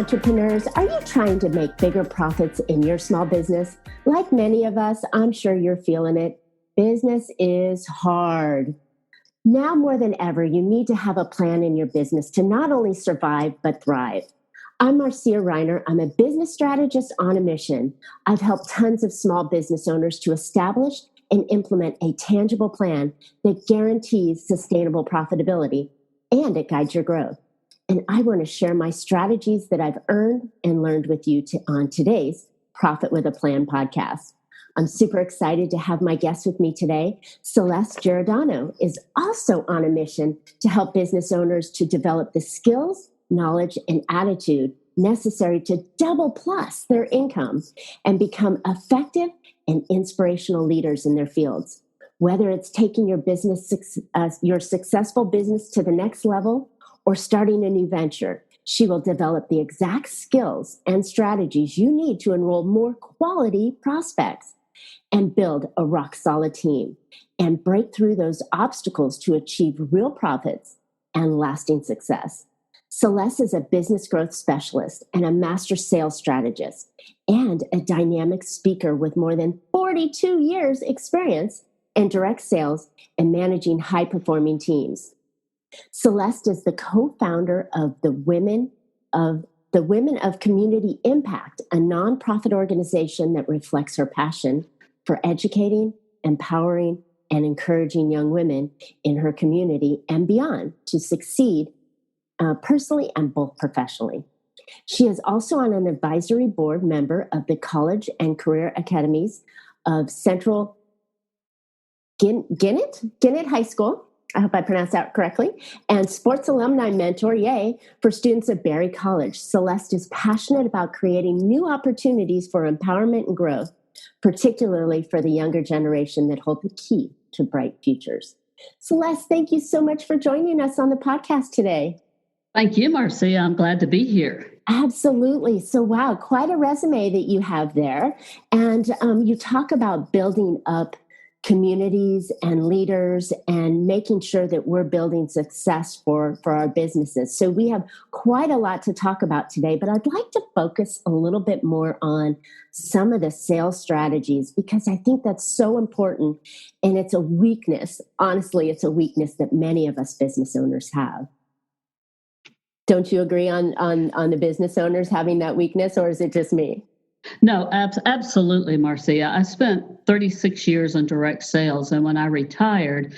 entrepreneurs, are you trying to make bigger profits in your small business? Like many of us, I'm sure you're feeling it. Business is hard. Now more than ever, you need to have a plan in your business to not only survive, but thrive. I'm Marcia Reiner. I'm a business strategist on a mission. I've helped tons of small business owners to establish and implement a tangible plan that guarantees sustainable profitability, and it guides your growth. And I want to share my strategies that I've earned and learned with you on today's Profit with a Plan podcast. I'm super excited to have my guest with me today. Celeste Giordano is also on a mission to help business owners to develop the skills, knowledge, and attitude necessary to double plus their income and become effective and inspirational leaders in their fields. Whether it's taking your successful business to the next level or starting a new venture, she will develop the exact skills and strategies you need to enroll more quality prospects and build a rock-solid team and break through those obstacles to achieve real profits and lasting success. Celeste is a business growth specialist and a master sales strategist and a dynamic speaker with more than 42 years experience in direct sales and managing high-performing teams. Celeste is the co-founder of the Women of Community Impact, a nonprofit organization that reflects her passion for educating, empowering, and encouraging young women in her community and beyond to succeed personally and both professionally. She is also on an advisory board member of the College and Career Academies of Central Gwinnett High School. I hope I pronounced that correctly. And sports alumni mentor, for students at Berry College. Celeste is passionate about creating new opportunities for empowerment and growth, particularly for the younger generation that hold the key to bright futures. Celeste, thank you so much for joining us on the podcast today. Thank you, Marcia. I'm glad to be here. Absolutely. So, wow, quite a resume that you have there. And you talk about building up communities and leaders and making sure that we're building success for our businesses. So we have quite a lot to talk about today, but I'd like to focus a little bit more on some of the sales strategies because I think that's so important. And it's a weakness. Honestly, it's a weakness that many of us business owners have. Don't you agree on the business owners having that weakness, or is it just me? No, absolutely, Marcia. I spent 36 years in direct sales, and when I retired,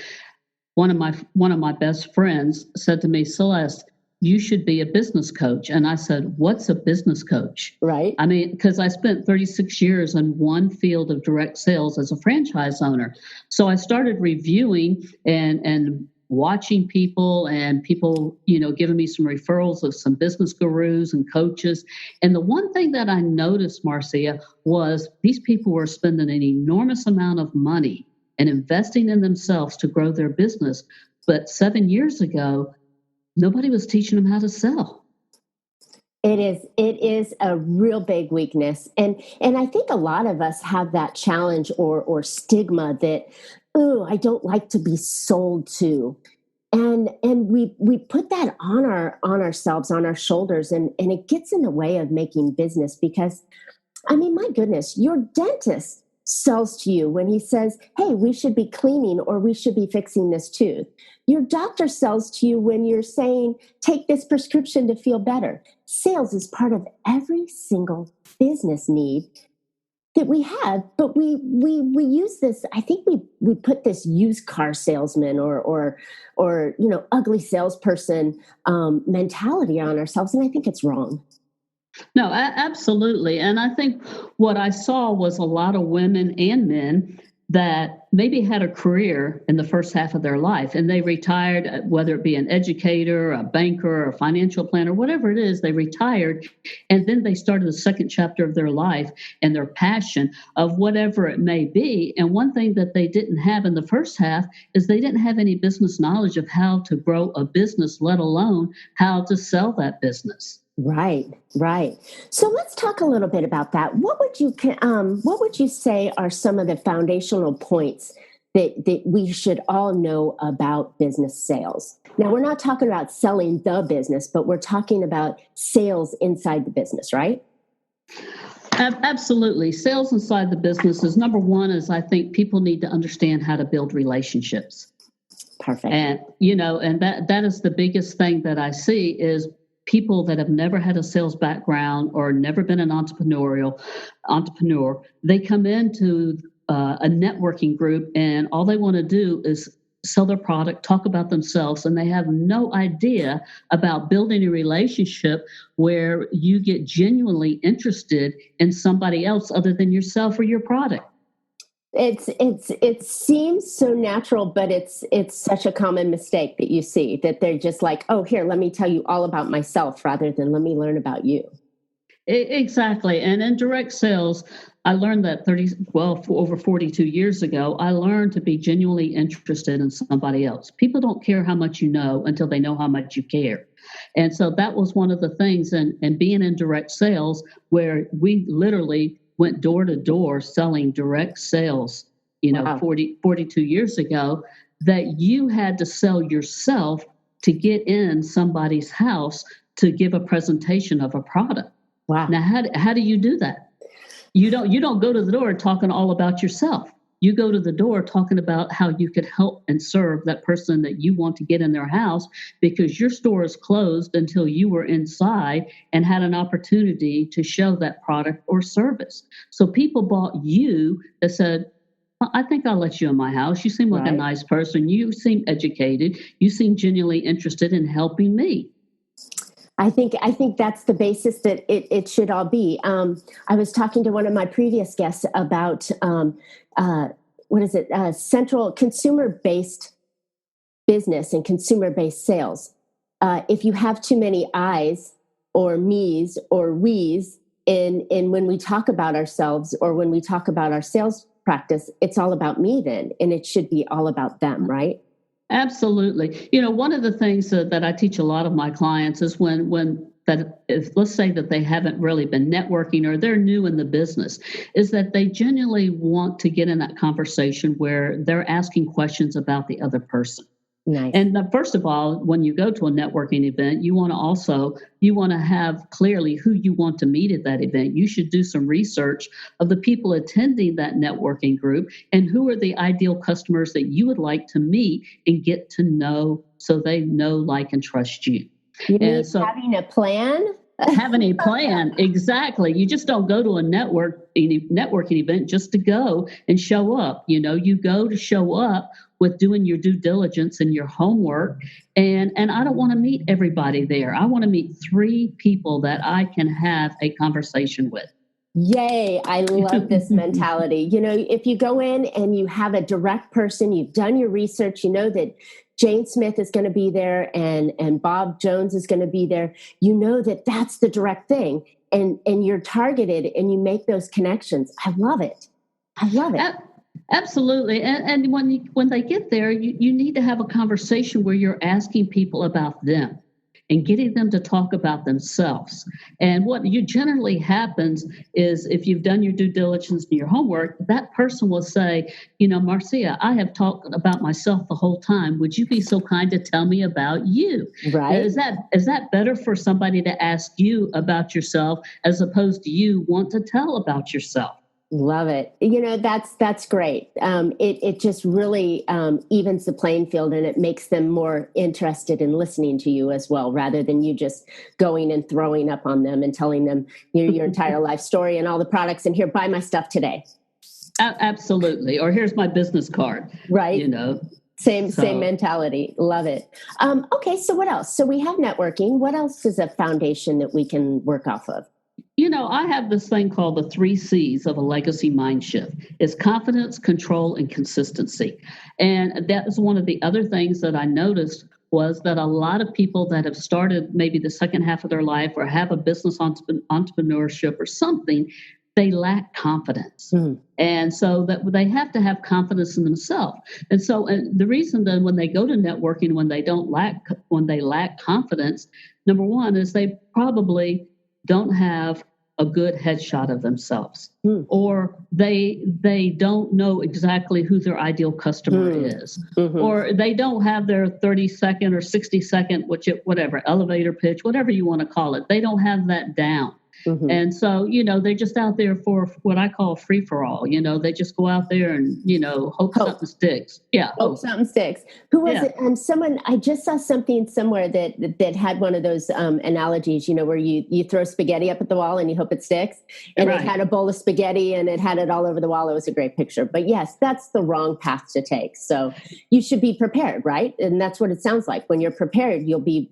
one of my best friends said to me, "Celeste, you should be a business coach." And I said, "What's a business coach?" Right. I mean, because I spent 36 years in one field of direct sales as a franchise owner. So I started reviewing and watching people and people, giving me some referrals of some business gurus and coaches. And the one thing that I noticed, Marcia, was these people were spending an enormous amount of money and investing in themselves to grow their business. But 7 years ago, nobody was teaching them how to sell. It is a real big weakness. And I think a lot of us have that challenge or stigma that, I don't like to be sold to. And we put that on ourselves, on our shoulders, and it gets in the way of making business because, I mean, my goodness, your dentist sells to you when he says, "Hey, we should be cleaning or we should be fixing this tooth." Your doctor sells to you when you're saying, "Take this prescription to feel better." Sales is part of every single business need that we have, but we use this. I think we put this used car salesman or ugly salesperson mentality on ourselves, and I think it's wrong. No, absolutely. And I think what I saw was a lot of women and men that maybe had a career in the first half of their life and they retired, whether it be an educator, a banker, or a financial planner, whatever it is, they retired. And then they started the second chapter of their life and their passion of whatever it may be. And one thing that they didn't have in the first half is they didn't have any business knowledge of how to grow a business, let alone how to sell that business. Right. So let's talk a little bit about that. What would you say are some of the foundational points that we should all know about business sales. Now, we're not talking about selling the business, but we're talking about sales inside the business, right? Absolutely. Sales inside the business is number one, is I think people need to understand how to build relationships. Perfect. And, and that is the biggest thing that I see is people that have never had a sales background or never been an entrepreneur. They come into a networking group and all they want to do is sell their product, talk about themselves, and they have no idea about building a relationship where you get genuinely interested in somebody else other than yourself or your product. It seems so natural, but it's such a common mistake that you see, that they're just like, oh, here, let me tell you all about myself rather than let me learn about you. Exactly. And in direct sales, I learned that over 42 years ago, I learned to be genuinely interested in somebody else. People don't care how much you know until they know how much you care. And so that was one of the things, and being in direct sales, where we literally went door to door selling direct sales, Wow. 42 years ago, that you had to sell yourself to get in somebody's house to give a presentation of a product. Wow. Now, how do you do that? You don't go to the door talking all about yourself. You go to the door talking about how you could help and serve that person that you want to get in their house, because your store is closed until you were inside and had an opportunity to show that product or service. So people bought you that said, I think I'll let you in my house. You seem like a nice person. You seem educated. You seem genuinely interested in helping me. I think that's the basis that it should all be. I was talking to one of my previous guests about central consumer-based business and consumer-based sales. If you have too many I's or me's or we's in when we talk about ourselves or when we talk about our sales practice, it's all about me then, and it should be all about them, right? Absolutely. One of the things that I teach a lot of my clients is let's say that they haven't really been networking or they're new in the business, is that they genuinely want to get in that conversation where they're asking questions about the other person. Nice. And first of all, when you go to a networking event, you want to have clearly who you want to meet at that event. You should do some research of the people attending that networking group and who are the ideal customers that you would like to meet and get to know, so they know, like, and trust you. Having a plan? Having a plan, exactly. You just don't go to a networking event just to go and show up. You go to show up with doing your due diligence and your homework. And I don't want to meet everybody there. I want to meet 3 people that I can have a conversation with. Yay. I love this mentality. If you go in and you have a direct person, you've done your research, you know that Jane Smith is going to be there and Bob Jones is going to be there. You know that that's the direct thing. And you're targeted and you make those connections. I love it. Absolutely. And when they get there, you need to have a conversation where you're asking people about them and getting them to talk about themselves. And what generally happens is, if you've done your due diligence and your homework, that person will say, Marcia, I have talked about myself the whole time. Would you be so kind to tell me about you? Right. Is that better for somebody to ask you about yourself as opposed to you want to tell about yourself? Love it. That's great. It just really evens the playing field, and it makes them more interested in listening to you as well, rather than you just going and throwing up on them and telling them your entire life story and all the products, and here, buy my stuff today. Absolutely. Or here's my business card. Right. Same mentality. Love it. Okay. So what else? So we have networking. What else is a foundation that we can work off of? I have this thing called the 3 C's of a legacy mind shift. It's confidence, control, and consistency. And that is one of the other things that I noticed, was that a lot of people that have started maybe the second half of their life or have a business entrepreneurship or something, they lack confidence. And so that they have to have confidence in themselves. And so the reason then when they go to networking, when they lack confidence, number one is they probably don't have a good headshot of themselves, Hmm. or they don't know exactly who their ideal customer is, or they don't have their 30-second or 60-second, whatever, elevator pitch, whatever you want to call it. They don't have that down. And so, they're just out there for what I call free for all. They just go out there and, hope something sticks. Yeah. Hope something sticks. Who was it? Someone, I just saw something somewhere that had one of those analogies, where you throw spaghetti up at the wall and you hope it sticks. And It had a bowl of spaghetti and it had it all over the wall. It was a great picture. But yes, that's the wrong path to take. So you should be prepared, right? And that's what it sounds like. When you're prepared, you'll be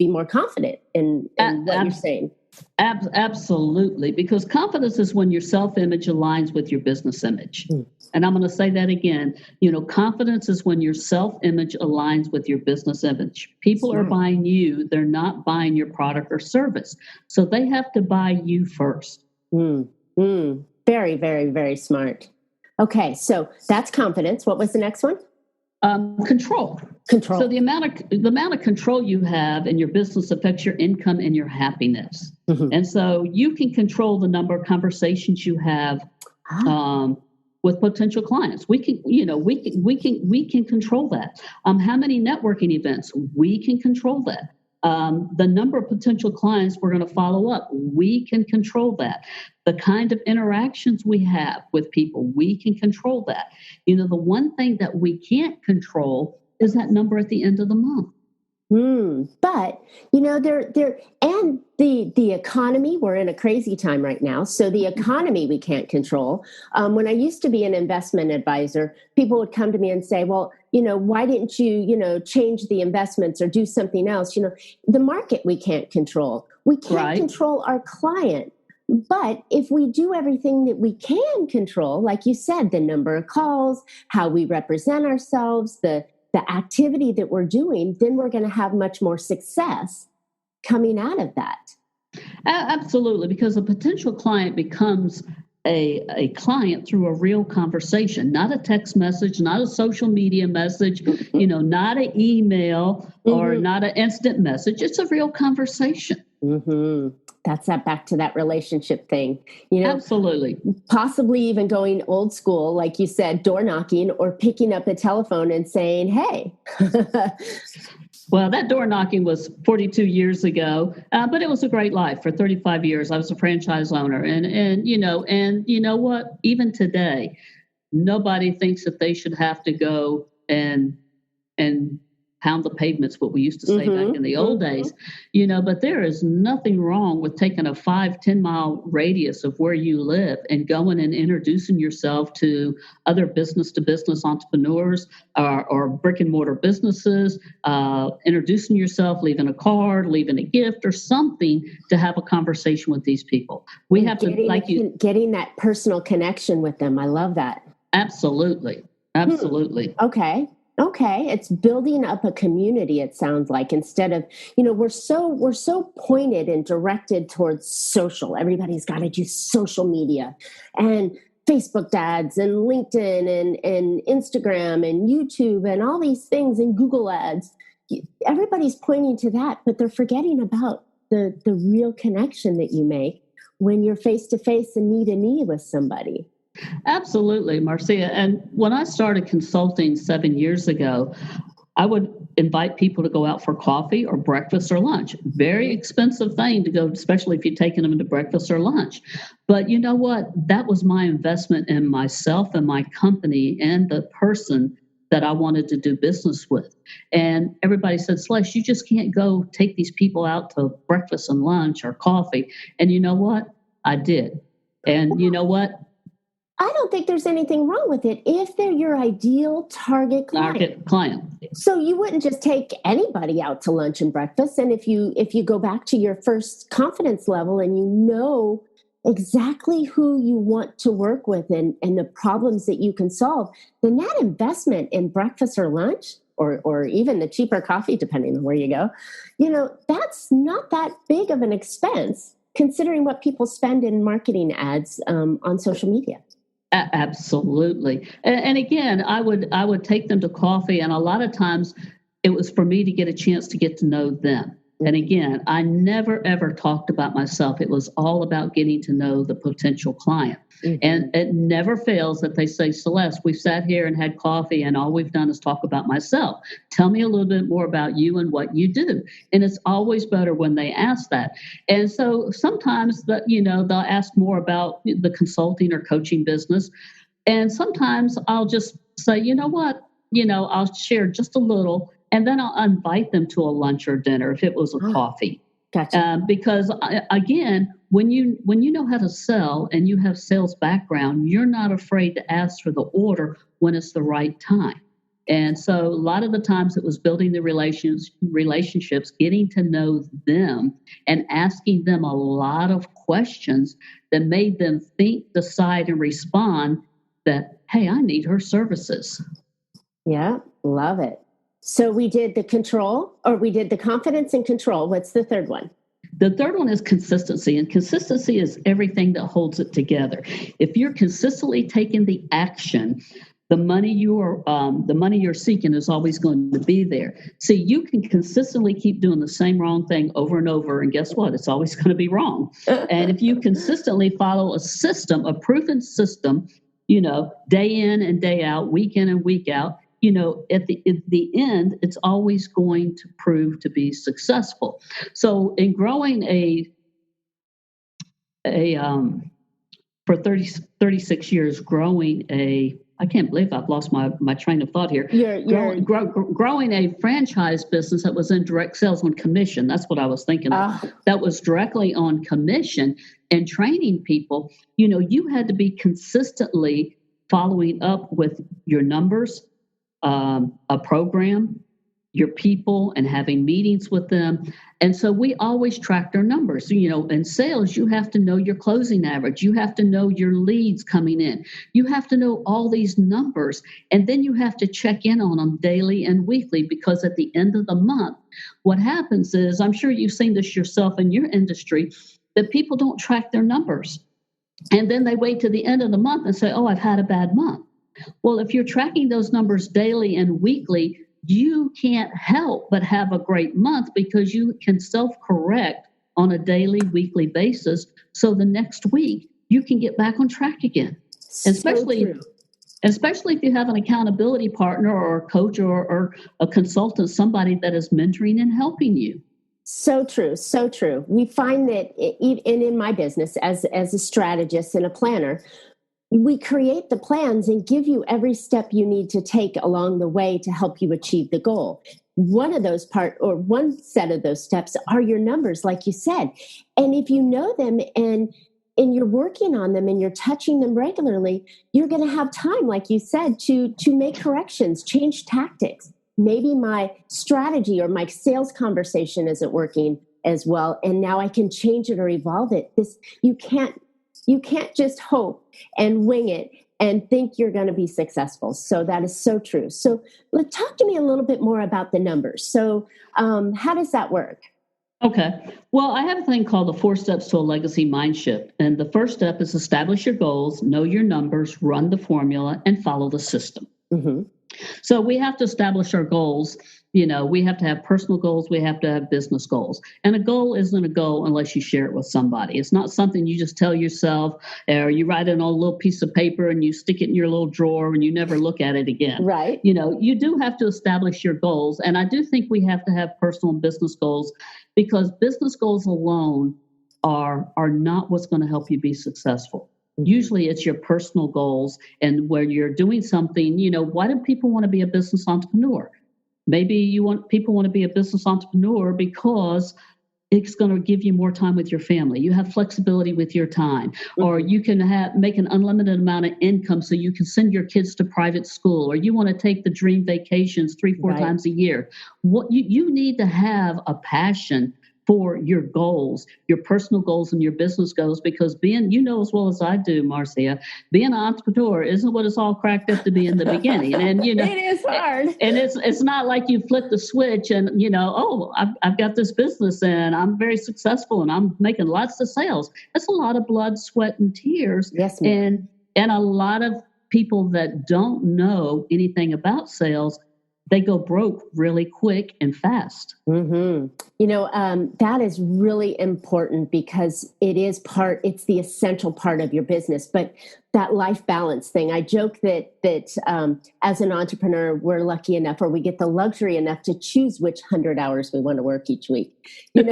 more confident in what you're saying. Absolutely, because confidence is when your self-image aligns with your business image. And I'm going to say that again. Confidence is when your self-image aligns with your business image. People are buying you. They're not buying your product or service. So they have to buy you first. Very, very, very smart. Okay, so that's confidence. What was the next one? Control. So the amount of control you have in your business affects your income and your happiness. And so you can control the number of conversations you have with potential clients. We can control that. How many networking events? We can control that. The number of potential clients we're going to follow up, we can control that. The kind of interactions we have with people, we can control that. The one thing that we can't control is that number at the end of the month. But there and the economy, we're in a crazy time right now. So the economy we can't control. When I used to be an investment advisor, people would come to me and say, well, why didn't you, change the investments or do something else? The market we can't control. We can't control our client. But if we do everything that we can control, like you said, the number of calls, how we represent ourselves, the activity that we're doing, then we're going to have much more success coming out of that. Absolutely, because a potential client becomes a client through a real conversation, not a text message, not a social media message, not an email or not an instant message. It's a real conversation. That's back to that relationship thing. Absolutely. Possibly even going old school, like you said, door knocking or picking up a telephone and saying, hey. Well, that door knocking was 42 years ago, but it was a great life. For 35 years, I was a franchise owner. And you know what? Even today, nobody thinks that they should have to go and pound the pavements, what we used to say back in the old days, but there is nothing wrong with taking a 5-10 mile radius of where you live and going and introducing yourself to other business to business entrepreneurs or brick and mortar businesses, introducing yourself, leaving a card, leaving a gift or something to have a conversation with these people. We have getting that personal connection with them. I love that. Absolutely. Okay. It's building up a community, it sounds like, instead of, we're so pointed and directed towards social. Everybody's got to do social media and Facebook ads and LinkedIn and Instagram and YouTube and all these things and Google ads. Everybody's pointing to that, but they're forgetting about the real connection that you make when you're face to face and knee to knee with somebody. Absolutely, Marcia. And when I started consulting 7 years ago, I would invite people to go out for coffee or breakfast or lunch. Very expensive thing to go, especially if you're taking them to breakfast or lunch. But you know what? That was my investment in myself and my company and the person that I wanted to do business with. And everybody said, Celeste, you just can't go take these people out to breakfast and lunch or coffee. And you know what? I did. And you know what? I don't think there's anything wrong with it if they're your ideal target client. So you wouldn't just take anybody out to lunch and breakfast. And if you go back to your first confidence level and you know exactly who you want to work with and the problems that you can solve, then that investment in breakfast or lunch or even the cheaper coffee, depending on where you go, that's not that big of an expense considering what people spend in marketing ads on social media. Absolutely. And again, I would take them to coffee. And a lot of times it was for me to get a chance to get to know them. And again, I never, ever talked about myself. It was all about getting to know the potential client. And it never fails that they say, Celeste, we've sat here and had coffee and all we've done is talk about myself. Tell me a little bit more about you and what you do. And it's always better when they ask that. And so sometimes they'll ask more about the consulting or coaching business. And sometimes I'll just say, you know what, I'll share just a little, and then I'll invite them to a lunch or dinner if it was a coffee. Gotcha. Because again, when you know how to sell and you have sales background, you're not afraid to ask for the order when it's the right time. And so a lot of the times it was building the relationships, getting to know them and asking them a lot of questions that made them think, decide, and respond that, hey, I need her services. Yeah, love it. So we did the control, or we did the confidence and control. What's the third one? The third one is consistency, and consistency is everything that holds it together. If you're consistently taking the action, the money you're seeking is always going to be there. See, you can consistently keep doing the same wrong thing over and over, and guess what? It's always going to be wrong. And if you consistently follow a system, a proven system, day in and day out, week in and week out, at the end, it's always going to prove to be successful. So in growing for 36 years, growing I can't believe I've lost my train of thought here. Growing a franchise business that was in direct sales on commission. That's what I was thinking of. That was directly on commission and training people. You had to be consistently following up with your numbers, a program, your people, and having meetings with them. And so we always tracked our numbers. In sales, you have to know your closing average. You have to know your leads coming in. You have to know all these numbers. And then you have to check in on them daily and weekly, because at the end of the month, what happens is, I'm sure you've seen this yourself in your industry, that people don't track their numbers. And then they wait to the end of the month and say, oh, I've had a bad month. Well, if you're tracking those numbers daily and weekly, you can't help but have a great month, because you can self-correct on a daily, weekly basis. So the next week you can get back on track again. Especially if you have an accountability partner or a coach or a consultant, somebody that is mentoring and helping you. So true. So true. We find that in my business as a strategist and a planner, we create the plans and give you every step you need to take along the way to help you achieve the goal. One set of those steps are your numbers, like you said. And if you know them and you're working on them and you're touching them regularly, you're going to have time, like you said, to make corrections, change tactics. Maybe my strategy or my sales conversation isn't working as well, and now I can change it or evolve it. You can't just hope and wing it and think you're going to be successful. So that is so true. So talk to me a little bit more about the numbers. So how does that work? Okay. Well, I have a thing called the 4 steps to a legacy mind shift. And the first step is establish your goals, know your numbers, run the formula, and follow the system. Mm-hmm. So we have to establish our goals. We have to have personal goals. We have to have business goals. And a goal isn't a goal unless you share it with somebody. It's not something you just tell yourself, or you write it on a little piece of paper and you stick it in your little drawer and you never look at it again. Right. You do have to establish your goals. And I do think we have to have personal and business goals, because business goals alone are not what's going to help you be successful. Usually it's your personal goals, and where you're doing something, why do people want to be a business entrepreneur? Maybe people want to be a business entrepreneur because it's going to give you more time with your family. You have flexibility with your time, or you can make an unlimited amount of income so you can send your kids to private school, or you want to take the dream vacations 3-4 times a year. What you need to have a passion for your goals, your personal goals and your business goals, because as well as I do, Marcia, being an entrepreneur isn't what it's all cracked up to be in the beginning. And, it is hard. And it's not like you flip the switch and, I've got this business and I'm very successful and I'm making lots of sales. That's a lot of blood, sweat, and tears. Yes, ma'am. And a lot of people that don't know anything about sales, they go broke really quick and fast. Mm-hmm. That is really important because it's the essential part of your business. But that life balance thing, I joke that as an entrepreneur, we're lucky enough, or we get the luxury enough to choose which 100 hours we want to work each week. Or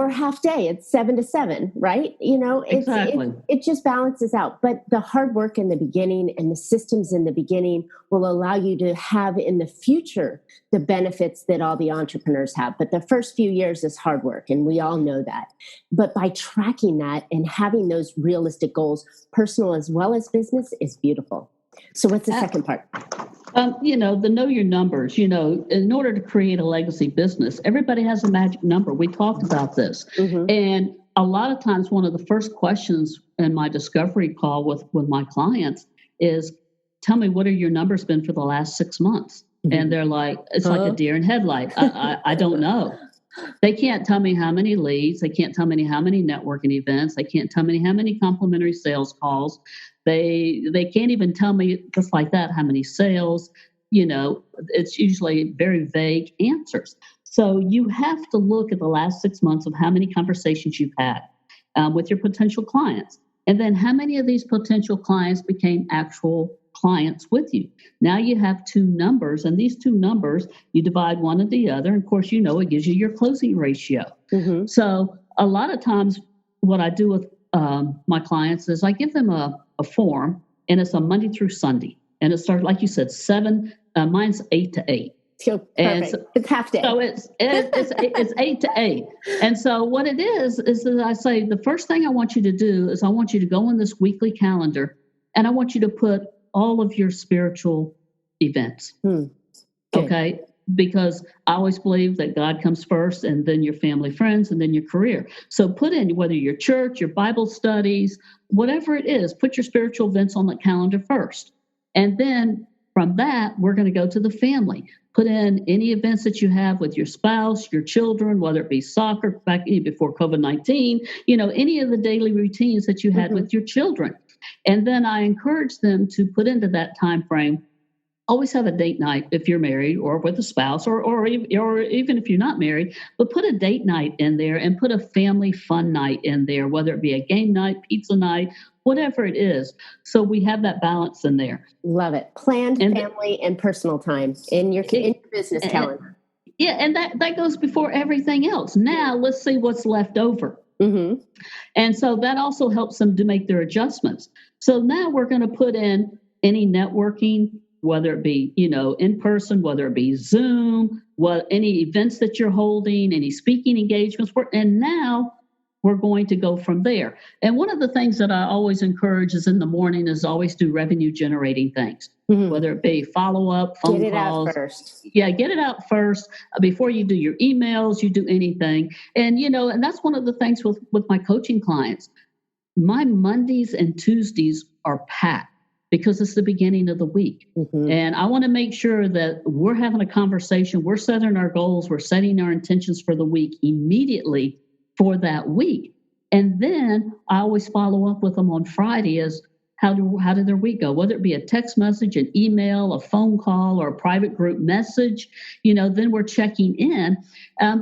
half day, it's 7 to 7, right? Exactly. It just balances out. But the hard work in the beginning and the systems in the beginning will allow you to have in the future the benefits that all the entrepreneurs have. But the first few years is hard work, and we all know that. But by tracking that and having those realistic goals, personal as well as business, is beautiful. So what's the second part? The know your numbers. In order to create a legacy business, everybody has a magic number. We talked about this. Mm-hmm. And a lot of times, one of the first questions in my discovery call with my clients is, tell me, what are your numbers been for the last 6 months? Mm-hmm. And they're like, it's like a deer in headlight. I don't know. They can't tell me how many leads. They can't tell me how many networking events. They can't tell me how many complimentary sales calls. They can't even tell me just like that how many sales. It's usually very vague answers. So you have to look at the last 6 months of how many conversations you've had with your potential clients. And then how many of these potential clients became actual clients with you. Now you have two numbers, and these two numbers, you divide one and the other. And of course, it gives you your closing ratio. Mm-hmm. So a lot of times what I do with my clients is I give them a form, and it's a Monday through Sunday. And it starts, like you said, 7, mine's 8 to 8. And so, it's half day. So it's 8 to 8. And so what it is that I say, the first thing I want you to do is I want you to go on this weekly calendar, and I want you to put all of your spiritual events. Okay. Because I always believe that God comes first, and then your family, friends, and then your career. So put in whether your church, your Bible studies, whatever it is, put your spiritual events on the calendar first. And then from that, we're going to go to the family. Put in any events that you have with your spouse, your children, whether it be soccer, back before COVID-19, any of the daily routines that you had with your children. And then I encourage them to put into that time frame, always have a date night if you're married or with a spouse, or even if you're not married, but put a date night in there and put a family fun night in there, whether it be a game night, pizza night, whatever it is. So we have that balance in there. Love it. Planned family and personal time in your business calendar. Yeah, and that goes before everything else. Now let's see what's left over. Mm-hmm. And so that also helps them to make their adjustments. So now we're going to put in any networking, whether it be, in person, whether it be Zoom, any events that you're holding, any speaking engagements, and now we're going to go from there. And one of the things that I always encourage is in the morning is always do revenue generating things, whether it be follow-up, phone calls. Get it out first. Yeah, get it out first before you do your emails, you do anything. And, and that's one of the things with my coaching clients. My Mondays and Tuesdays are packed because it's the beginning of the week. Mm-hmm. And I want to make sure that we're having a conversation, we're setting our goals, we're setting our intentions for the week immediately for that week. And then I always follow up with them on Friday as how did their week go? Whether it be a text message, an email, a phone call, or a private group message, then we're checking in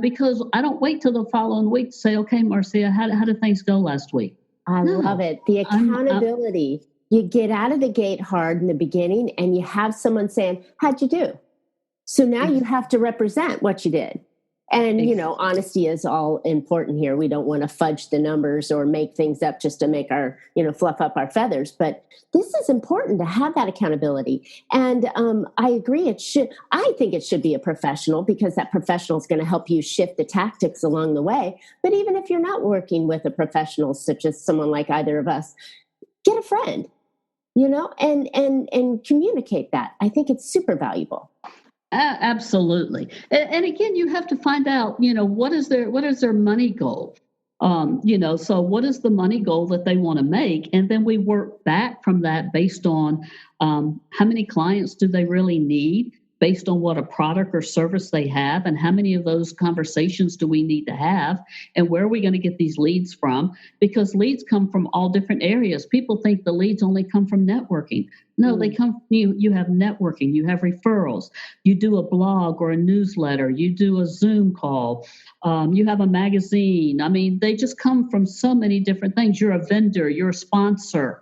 because I don't wait till the following week to say, okay, Marcia, how did things go last week? I love it. The accountability. You get out of the gate hard in the beginning and you have someone saying, how'd you do? So now you have to represent what you did. And, honesty is all important here. We don't want to fudge the numbers or make things up just to make our, fluff up our feathers. But this is important to have that accountability. And I agree. I think it should be a professional because that professional is going to help you shift the tactics along the way. But even if you're not working with a professional, such as someone like either of us, get a friend, and communicate that. I think it's super valuable. Absolutely. And again, you have to find out, what is their money goal? So what is the money goal that they want to make? And then we work back from that based on how many clients do they really need? based on what a product or service they have, and how many of those conversations do we need to have, and where are we going to get these leads from? Because leads come from all different areas. People think the leads only come from networking. No, they come, you have networking, you have referrals, you do a blog or a newsletter, you do a Zoom call, you have a magazine. I mean, they just come from so many different things. You're a vendor, you're a sponsor.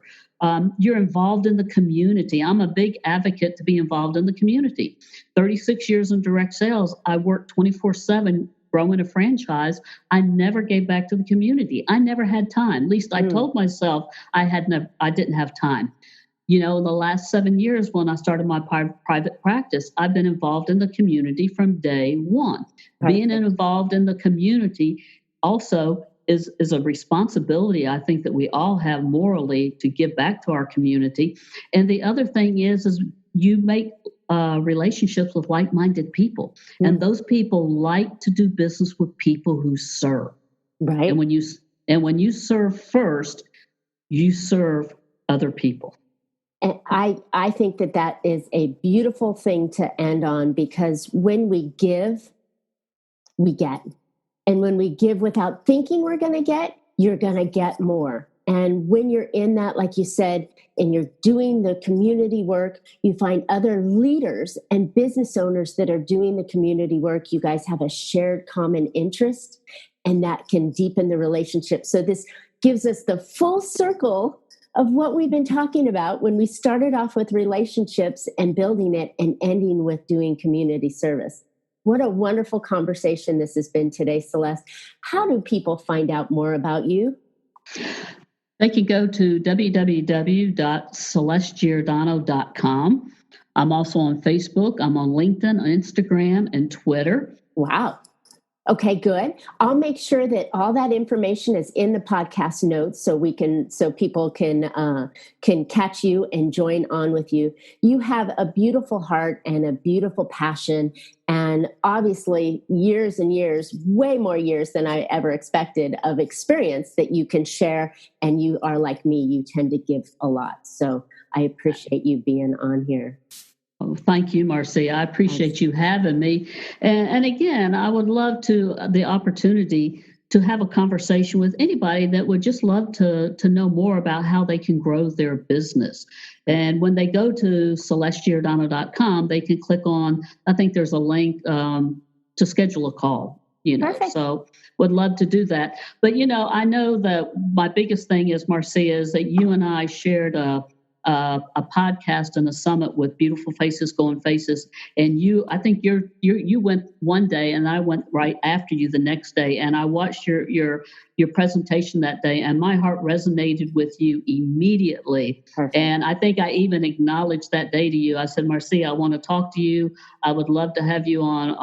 You're involved in the community. I'm a big advocate to be involved in the community. 36 years in direct sales, I worked 24/7 growing a franchise. I never gave back to the community. I never had time. At least I told myself I didn't have time. In the last 7 years, when I started my private practice, I've been involved in the community from day one. Right. Being involved in the community also is a responsibility, I think, that we all have morally to give back to our community. And the other thing is you make relationships with like-minded people. Mm-hmm. And those people like to do business with people who serve. Right. And when you serve first, you serve other people. And I think that is a beautiful thing to end on, because when we give, we get. And when we give without thinking we're going to get, you're going to get more. And when you're in that, like you said, and you're doing the community work, you find other leaders and business owners that are doing the community work. You guys have a shared common interest, and that can deepen the relationship. So this gives us the full circle of what we've been talking about when we started off with relationships and building it, and ending with doing community service. What a wonderful conversation this has been today, Celeste. How do people find out more about you? They can go to www.celestegiordano.com. I'm also on Facebook. I'm on LinkedIn, Instagram, and Twitter. Wow. Okay, good. I'll make sure that all that information is in the podcast notes so people can catch you and join on with you. You have a beautiful heart and a beautiful passion, and obviously years and years, way more years than I ever expected, of experience that you can share. And you are like me, you tend to give a lot. So I appreciate you being on here. Oh, thank you, Marcia. I appreciate you having me. And again, I would love the opportunity to have a conversation with anybody that would just love to know more about how they can grow their business. And when they go to CelesteGiordano.com, they can click on, I think there's a link to schedule a call. Perfect. So would love to do that. But, I know that my biggest thing is, Marcia, is that you and I shared a podcast and a summit with Beautiful Faces Going Faces. And I think you went one day and I went right after you the next day. And I watched your presentation that day, and my heart resonated with you immediately. Perfect. And I think I even acknowledged that day to you. I said, Marcia, I want to talk to you. I would love to have you on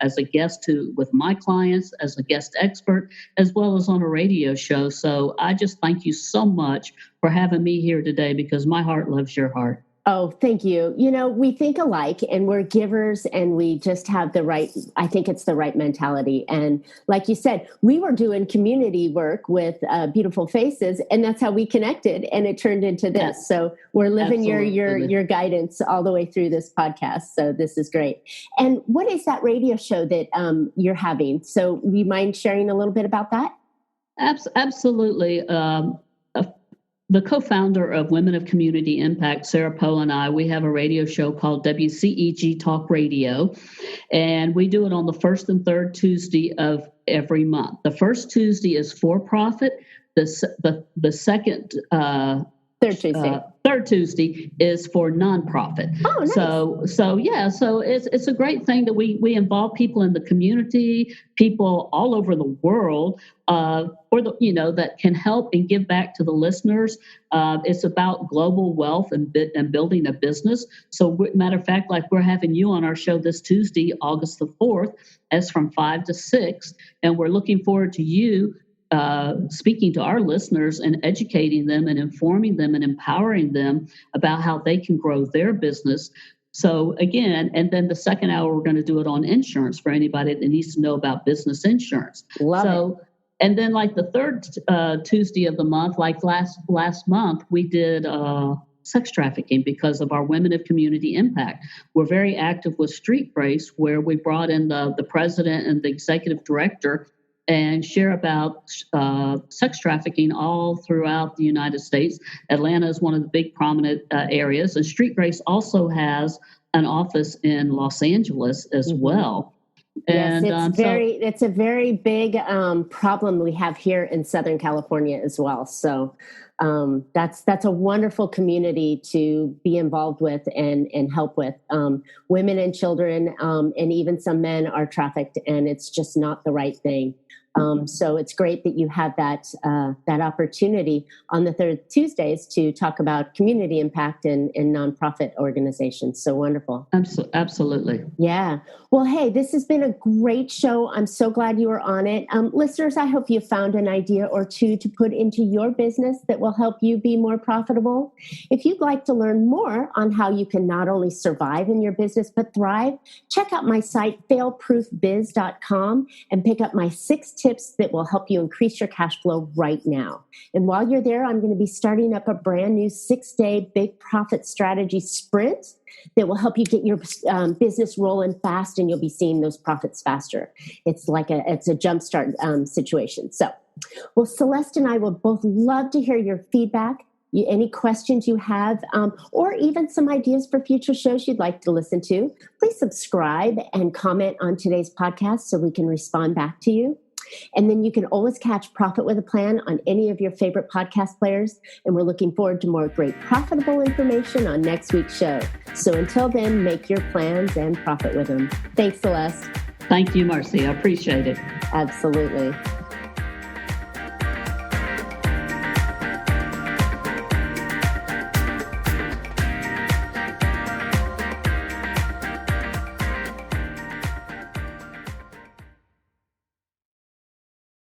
as a guest with my clients, as a guest expert, as well as on a radio show. So I just thank you so much for having me here today, because my heart loves your heart. Oh, thank you. We think alike, and we're givers, and we just have I think it's the right mentality. And like you said, we were doing community work with Beautiful Faces, and that's how we connected, and it turned into this. Yes. So we're living your guidance all the way through this podcast. So this is great. And what is that radio show that you're having? So do you mind sharing a little bit about that? Absolutely. The co-founder of Women of Community Impact, Sarah Poe, and I, we have a radio show called WCEG Talk Radio, and we do it on the first and third Tuesday of every month. The first Tuesday is for profit. The second Third Tuesday is for nonprofit. Oh, nice. So it's a great thing that we involve people in the community, people all over the world, that can help and give back to the listeners. It's about global wealth and building a business. So, matter of fact, like we're having you on our show this Tuesday, August the 4th, as from 5 to 6, and we're looking forward to you speaking to our listeners and educating them and informing them and empowering them about how they can grow their business. So again, and then the second hour, we're going to do it on insurance for anybody that needs to know about business insurance. Love it. And then like the third Tuesday of the month, like last month, we did sex trafficking because of our Women of Community Impact. We're very active with Street Grace, where we brought in the president and the executive director and share about sex trafficking all throughout the United States. Atlanta is one of the big prominent areas, and Street Grace also has an office in Los Angeles as well. Yes, it's a very big problem we have here in Southern California as well. So that's a wonderful community to be involved with and help with. Women and children and even some men are trafficked, and it's just not the right thing. So it's great that you have that opportunity on the third Tuesdays to talk about community impact in nonprofit organizations. So wonderful. Absolutely. Yeah. Well, hey, this has been a great show. I'm so glad you were on it. Listeners, I hope you found an idea or two to put into your business that will help you be more profitable. If you'd like to learn more on how you can not only survive in your business, but thrive, check out my site, failproofbiz.com, and pick up my 6 tips that will help you increase your cash flow right now. And while you're there, I'm going to be starting up a brand new 6-day big profit strategy sprint that will help you get your business rolling fast, and you'll be seeing those profits faster. It's a jumpstart situation. So, well, Celeste and I will both love to hear your feedback. Any questions you have, or even some ideas for future shows you'd like to listen to, please subscribe and comment on today's podcast so we can respond back to you. And then you can always catch Profit with a Plan on any of your favorite podcast players. And we're looking forward to more great profitable information on next week's show. So until then, make your plans and profit with them. Thanks, Celeste. Thank you, Marcy. I appreciate it. Absolutely.